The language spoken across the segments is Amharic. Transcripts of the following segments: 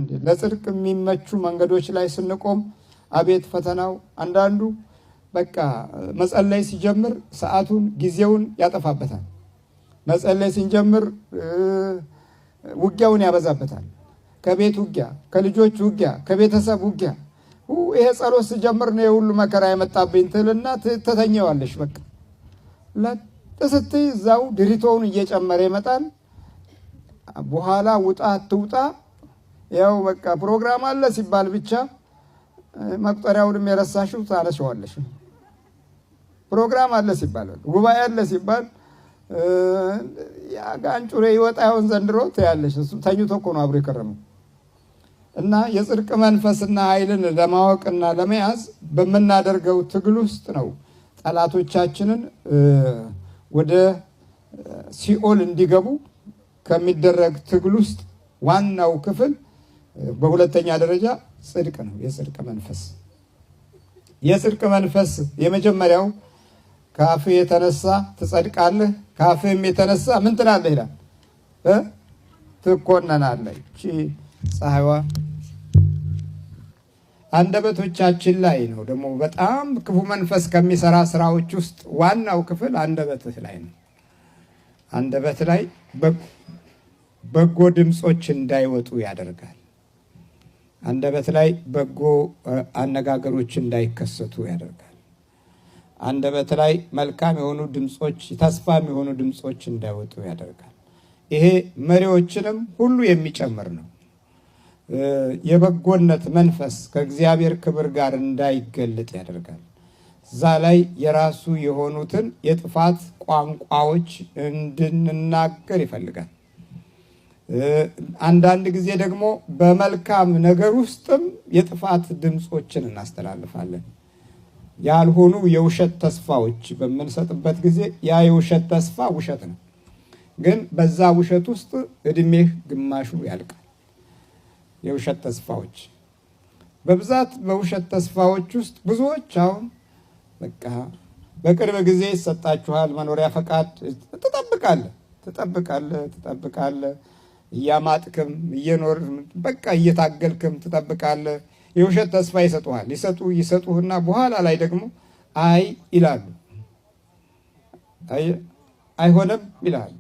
እንዴ? ለጽድቅ የሚመቹ መንገዶች ላይ ስንቆም አቤት ፈተናው! አንዳንዱ በቃ መጸለይ ሲጀምር ሰዓቱን ጊዜውን ያጠፋበታል። መጸለይ ሲጀምር ውጊያውን ያበዛበታል። ከቤት ውጊያ፣ ከልጆች ውጊያ፣ ከቤተሰብ ውጊያ። ይሄ ጸሎት ሲጀምር ነው የሁሉ መከራ የመጣብኝ ትልና ተተኘዋለሽ። በቃ ለጥስትይ እዛው ድሪቶውን እየጨመረ ይመጣል። በኋላ ውጣ አትውጣ ያው በቃ ፕሮግራም አለ ሲባል ብቻ መቁጠሪያውንም የረሳሽው ታነሽዋለሽ። ፕሮግራም አለ ሲባል ጉባኤ አለ ሲባል ያ ጋንጩሬ ይወጣ ይሆን ዘንድሮ ትያለሽ። እሱ ተኝቶ እኮ ነው አብሮ የከረመው። እና የጽድቅ መንፈስና ኃይልን ለማወቅና ለመያዝ በምናደርገው ትግል ውስጥ ነው ጠላቶቻችንን ወደ ሲኦል እንዲገቡ ከሚደረግ ትግል ውስጥ ዋናው ክፍል በሁለተኛ ደረጃ ጽድቅ ነው። የጽድቅ መንፈስ የመጀመሪያው ከአፍህ የተነሳ ትጸድቃለህ፣ ከአፍህም የተነሳ ምን ትላለህ ይላል? ትኮነናለህ። ፀሐይዋ አንደበቶቻችን ላይ ነው። ደግሞ በጣም ክፉ መንፈስ ከሚሰራ ስራዎች ውስጥ ዋናው ክፍል አንደበትህ ላይ ነው። አንደበት ላይ በጎ ድምጾች እንዳይወጡ ያደርጋል። አንደበት ላይ በጎ አነጋገሮች እንዳይከሰቱ ያደርጋል። አንደበት ላይ መልካም የሆኑ ድምጾች፣ ተስፋ የሆኑ ድምጾች እንዳይወጡ ያደርጋል። ይሄ መሪዎችንም ሁሉ የሚጨምር ነው። የበጎነት መንፈስ ከእግዚአብሔር ክብር ጋር እንዳይገለጥ ያደርጋል። እዛ ላይ የራሱ የሆኑትን የጥፋት ቋንቋዎች እንድንናገር ይፈልጋል። አንዳንድ ጊዜ ደግሞ በመልካም ነገር ውስጥም የጥፋት ድምጾችን እናስተላልፋለን። ያልሆኑ የውሸት ተስፋዎች በምንሰጥበት ጊዜ ያ የውሸት ተስፋ ውሸት ነው፣ ግን በዛ ውሸት ውስጥ እድሜህ ግማሹ ያልቃል። የውሸት ተስፋዎች በብዛት በውሸት ተስፋዎች ውስጥ ብዙዎች አሁን በቃ በቅርብ ጊዜ ይሰጣችኋል መኖሪያ ፈቃድ፣ ትጠብቃለህ እያማጥክም እየኖር በቃ እየታገልክም ትጠብቃለህ። የውሸት ተስፋ ይሰጡሃል። ይሰጡህና በኋላ ላይ ደግሞ አይ ይላሉ፣ አይሆንም ይላል።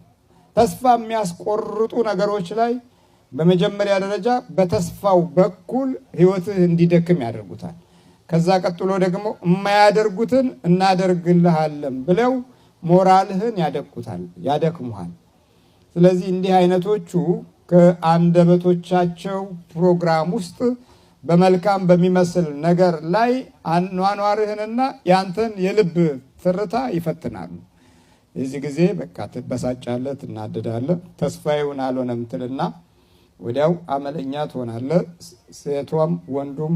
ተስፋ የሚያስቆርጡ ነገሮች ላይ በመጀመሪያ ደረጃ በተስፋው በኩል ህይወትህ እንዲደክም ያደርጉታል። ከዛ ቀጥሎ ደግሞ የማያደርጉትን እናደርግልሃለን ብለው ሞራልህን ያደክሙሃል። ስለዚህ እንዲህ አይነቶቹ ከአንደበቶቻቸው ፕሮግራም ውስጥ በመልካም በሚመስል ነገር ላይ አኗኗርህንና ያንተን የልብ ትርታ ይፈትናሉ። የዚህ ጊዜ በቃ ትበሳጫለህ፣ ትናደዳለህ፣ ተስፋዬውን አልሆነም ትልና ወዲያው አመለኛ ትሆናለህ። ሴቷም ወንዱም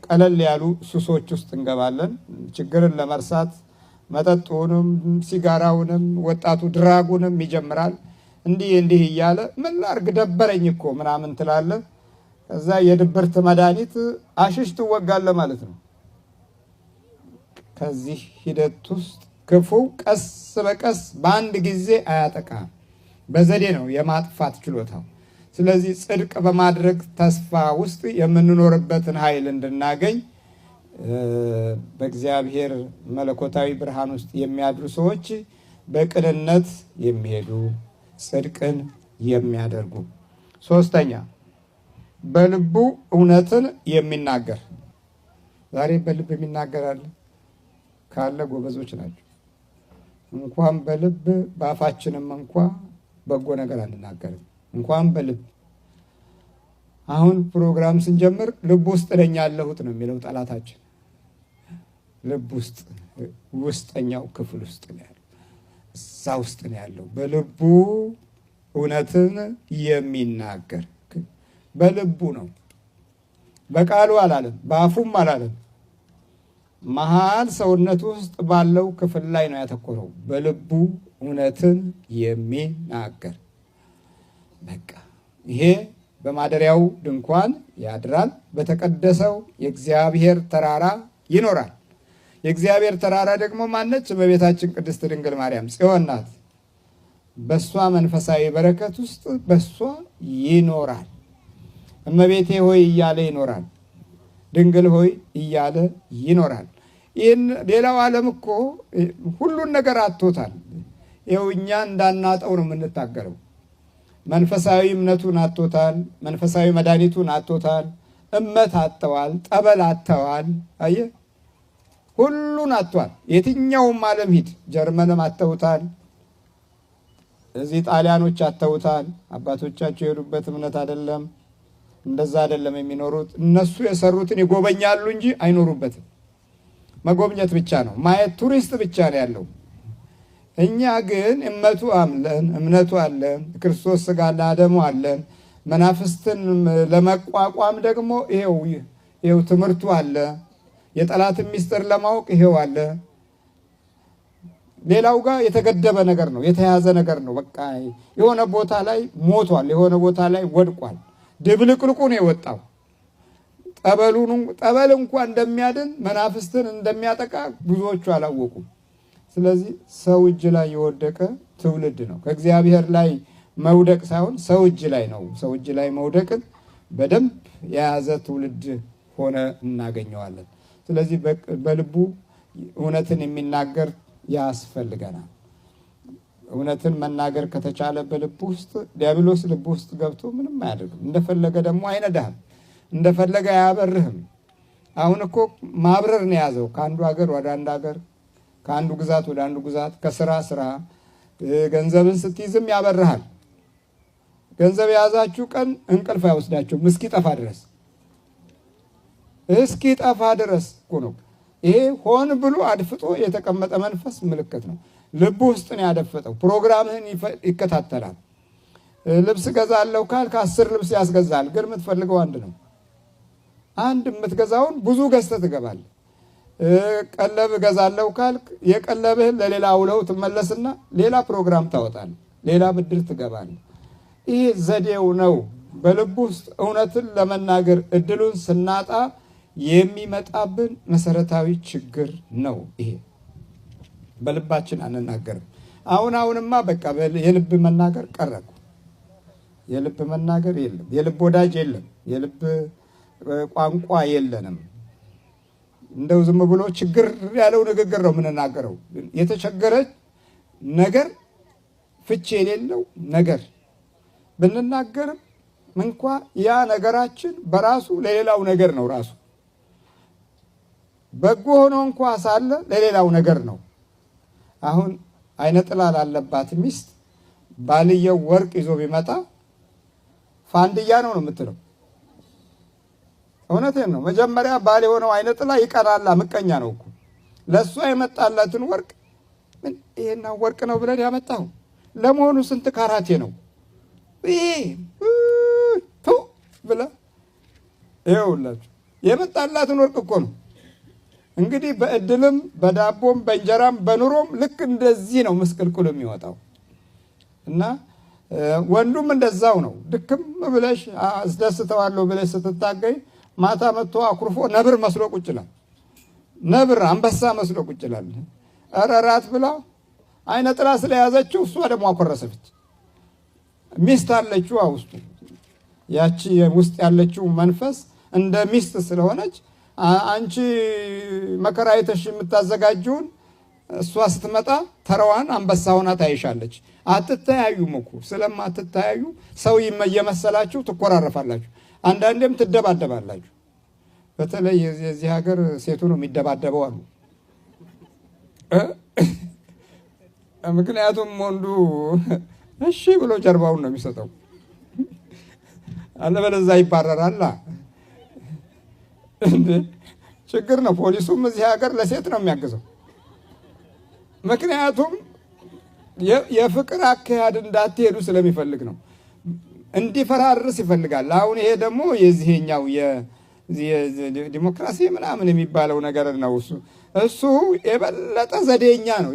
ቀለል ያሉ ሱሶች ውስጥ እንገባለን። ችግርን ለመርሳት መጠጡንም ሲጋራውንም ወጣቱ ድራጉንም ይጀምራል። እንዲህ እያለ ምን ላድርግ ደበረኝ እኮ ምናምን ትላለህ። ከዛ የድብርት መድኃኒት አሽሽ ትወጋለህ ማለት ነው። ከዚህ ሂደት ውስጥ ክፉ ቀስ በቀስ በአንድ ጊዜ አያጠቃም፣ በዘዴ ነው የማጥፋት ችሎታው። ስለዚህ ጽድቅ በማድረግ ተስፋ ውስጥ የምንኖርበትን ኃይል እንድናገኝ በእግዚአብሔር መለኮታዊ ብርሃን ውስጥ የሚያድሩ ሰዎች በቅንነት የሚሄዱ ጽድቅን የሚያደርጉ። ሶስተኛ በልቡ እውነትን የሚናገር። ዛሬ በልብ የሚናገራል ካለ ጎበዞች ናቸው። እንኳን በልብ በአፋችንም እንኳ በጎ ነገር አንናገርም። እንኳን በልብ አሁን ፕሮግራም ስንጀምር ልብ ውስጥ ነኝ ያለሁት ነው የሚለው ጠላታችን። ልብ ውስጥ ውስጠኛው ክፍል ውስጥ ነው ያለው፣ እዛ ውስጥ ነው ያለው። በልቡ እውነትን የሚናገር በልቡ ነው፣ በቃሉ አላለም፣ በአፉም አላለም። መሀል ሰውነቱ ውስጥ ባለው ክፍል ላይ ነው ያተኮረው። በልቡ እውነትን የሚናገር በቃ ይሄ በማደሪያው ድንኳን ያድራል፣ በተቀደሰው የእግዚአብሔር ተራራ ይኖራል። የእግዚአብሔር ተራራ ደግሞ ማነች? እመቤታችን ቅድስት ድንግል ማርያም ጽዮን ናት። በሷ መንፈሳዊ በረከት ውስጥ በሷ ይኖራል። እመቤቴ ሆይ እያለ ይኖራል። ድንግል ሆይ እያለ ይኖራል። ይህን ሌላው ዓለም እኮ ሁሉን ነገር አጥቶታል። ይኸው እኛ እንዳናጠው ነው የምንታገለው። መንፈሳዊ እምነቱን አጥቶታል። መንፈሳዊ መድኃኒቱን አጥቶታል። እመት አጥተዋል። ጠበል አጥተዋል። አየህ፣ ሁሉን አጥቷል። የትኛውም ዓለም ሂድ፣ ጀርመንም አጥተውታል። እዚህ ጣሊያኖች አጥተውታል። አባቶቻቸው የሄዱበት እምነት አይደለም። እንደዛ አይደለም የሚኖሩት። እነሱ የሰሩትን ይጎበኛሉ እንጂ አይኖሩበትም። መጎብኘት ብቻ ነው፣ ማየት፣ ቱሪስት ብቻ ነው ያለው። እኛ ግን እመቱ አለን፣ እምነቱ አለን፣ ክርስቶስ ሥጋና ደሙ አለን። መናፍስትን ለመቋቋም ደግሞ ይሄው ትምህርቱ አለ። የጠላትን ሚስጥር ለማወቅ ይሄው አለ። ሌላው ጋር የተገደበ ነገር ነው፣ የተያዘ ነገር ነው። በቃ የሆነ ቦታ ላይ ሞቷል፣ የሆነ ቦታ ላይ ወድቋል። ድብልቅልቁ ነው የወጣው። ጠበል እንኳን እንደሚያድን መናፍስትን እንደሚያጠቃ ብዙዎቹ አላወቁም። ስለዚህ ሰው እጅ ላይ የወደቀ ትውልድ ነው። ከእግዚአብሔር ላይ መውደቅ ሳይሆን ሰው እጅ ላይ ነው። ሰው እጅ ላይ መውደቅን በደንብ የያዘ ትውልድ ሆነ እናገኘዋለን። ስለዚህ በልቡ እውነትን የሚናገር ያስፈልገናል። እውነትን መናገር ከተቻለ በልቡ ውስጥ ዲያብሎስ ልቡ ውስጥ ገብቶ ምንም አያደርግም። እንደፈለገ ደግሞ አይነዳህም፣ እንደፈለገ አያበርህም። አሁን እኮ ማብረር ነው የያዘው። ከአንዱ ሀገር ወደ አንድ ሀገር፣ ከአንዱ ግዛት ወደ አንዱ ግዛት፣ ከስራ ስራ። ገንዘብን ስትይዝም ያበርሃል። ገንዘብ የያዛችሁ ቀን እንቅልፍ አይወስዳችሁም እስኪጠፋ ድረስ እኮ ነው። ይሄ ሆን ብሎ አድፍጦ የተቀመጠ መንፈስ ምልክት ነው። ልቡ ውስጥ ነው ያደፈጠው። ፕሮግራምህን ይከታተላል። ልብስ ገዛለሁ ካልክ 10 ልብስ ያስገዛል። ግን የምትፈልገው አንድ ነው። አንድ የምትገዛውን ብዙ ገዝተህ ትገባለህ። ቀለብ ገዛለሁ ካልክ የቀለብህን ለሌላ አውለው ትመለስና ሌላ ፕሮግራም ታወጣለህ፣ ሌላ ብድር ትገባለህ። ይሄ ዘዴው ነው። በልቡ ውስጥ እውነትን ለመናገር እድሉን ስናጣ የሚመጣብን መሰረታዊ ችግር ነው። ይሄ በልባችን አንናገርም። አሁንማ በቃ የልብ መናገር ቀረኩ። የልብ መናገር የለም። የልብ ወዳጅ የለም። የልብ ቋንቋ የለንም። እንደው ዝም ብሎ ችግር ያለው ንግግር ነው የምንናገረው። የተቸገረች ነገር ፍቺ የሌለው ነገር ብንናገርም እንኳ ያ ነገራችን በራሱ ለሌላው ነገር ነው። ራሱ በጎ ሆኖ እንኳ ሳለ ለሌላው ነገር ነው። አሁን አይነ ጥላ ላለባት ሚስት ባልየው ወርቅ ይዞ ቢመጣ ፋንድያ ነው የምትለው። እውነቴን ነው። መጀመሪያ ባል የሆነው አይነ ጥላ ይቀራላ፣ ምቀኛ ነው እኮ። ለእሷ የመጣላትን ወርቅ ይሄና ወርቅ ነው ብለን ያመጣው ለመሆኑ ስንት ካራቴ ነው ብላ ይኸውላችሁ የመጣላትን ወርቅ እኮ ነው። እንግዲህ በእድልም በዳቦም በእንጀራም በኑሮም ልክ እንደዚህ ነው ምስቅልቅሉ የሚወጣው። እና ወንዱም እንደዛው ነው። ድክም ብለሽ አስደስተዋለሁ ብለሽ ስትታገኝ ማታ መጥቶ አኩርፎ ነብር መስሎ ቁጭ ይላል። ነብር አንበሳ መስሎ ቁጭ ይላል። ኧረ እራት ብላ አይነ ጥላ ስለያዘችው እሷ ደግሞ አኮረሰች። ሚስት አለችው ውስጡ። ያቺ ውስጥ ያለችው መንፈስ እንደ ሚስት ስለሆነች አንቺ መከራ አይተሽ የምታዘጋጁን እሷ ስትመጣ ተራዋን አንበሳ ሆና ታይሻለች። አትተያዩም እኮ። ስለማትተያዩ ሰው እየመሰላችሁ ትኮራረፋላችሁ። አንዳንዴም ትደባደባላችሁ። በተለይ የዚህ ሀገር ሴቱ ነው የሚደባደበው አሉ። ምክንያቱም ወንዱ እሺ ብሎ ጀርባውን ነው የሚሰጠው፣ አለበለዚያ ይባረራል። ችግር ነው። ፖሊሱም እዚህ ሀገር ለሴት ነው የሚያግዘው። ምክንያቱም የፍቅር አካሄድ እንዳትሄዱ ስለሚፈልግ ነው። እንዲፈራርስ ይፈልጋል። አሁን ይሄ ደግሞ የዚህኛው ዲሞክራሲ ምናምን የሚባለው ነገር ነው። እሱ የበለጠ ዘዴኛ ነው።